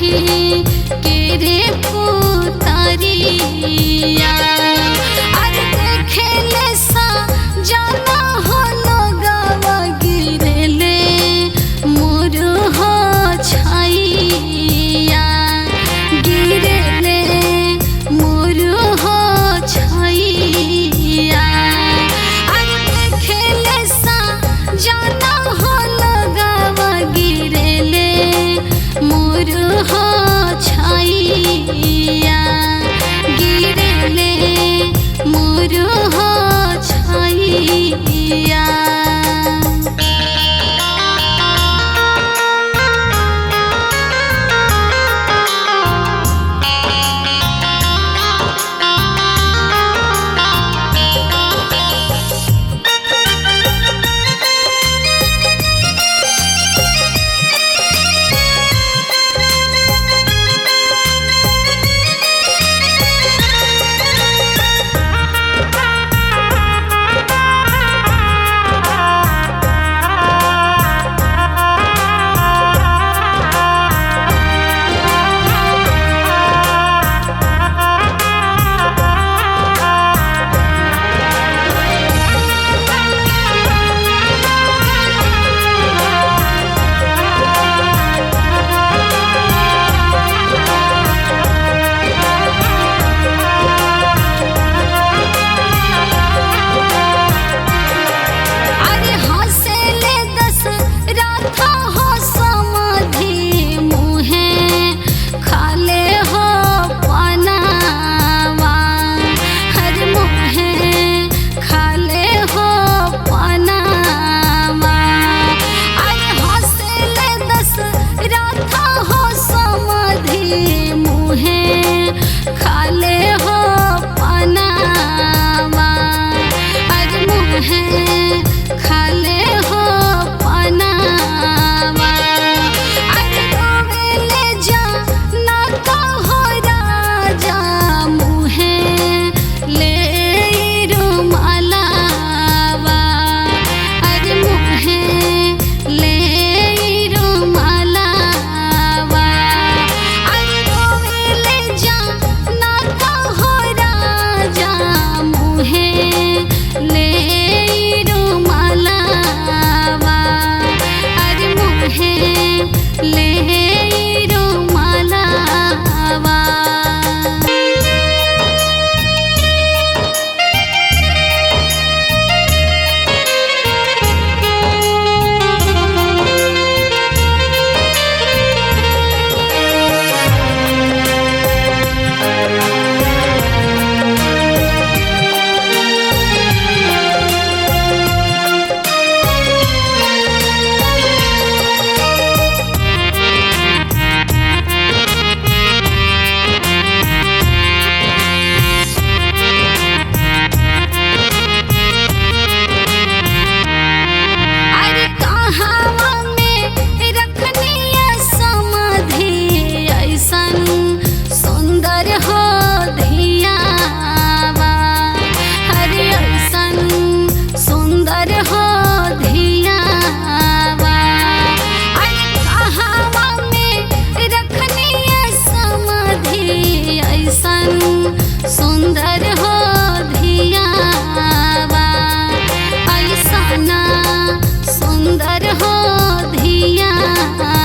बैठी के रे पुतरिया। अरे देखेले सा जाना हो लोगवा गिरेले मोर हो छाइया, गिरेले मोर हो छाइया। अरे देखेले सा जाना हो लोगवा गिरेले मोर हो छाइया, गिरेले मोर हो छाइया। खाले हो पनामा, अरे मुहे खाले हो पनामा। अरे रोवेले जा ना कहो राजा मुहे ले रुमालावा, अरे मुहे ले रुमालावा। अरे रोवेले जा ना कहो राजा मुहे ले रुमालावा, अरे मुहे ले रुमालावा। अरे कहावा में रखनिया समाधि ऐसन सुंदर हो धियावा, अरे ऐसन सुंदर हो धियावा। अरे कहावा में रखनिया समाधि ऐसन सुंदर हो धियावा, ऐसना सुंदर हो धियावा।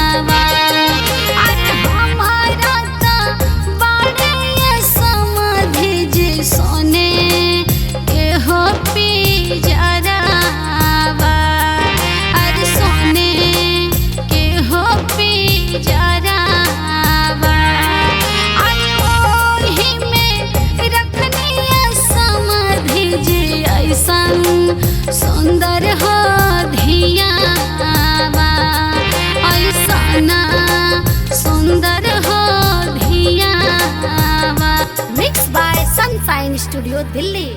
अरे हमारा ता बाड़े समाधि जी सोने के हो पिजरावा, अरे सोने के हो पिजरावा। अरे ओही में रखनिया समाधि जी ऐसन सुंदर हो धियावा, ऐसना सुंदर हो धियावा। Mix by Sunshine Studio Delhi.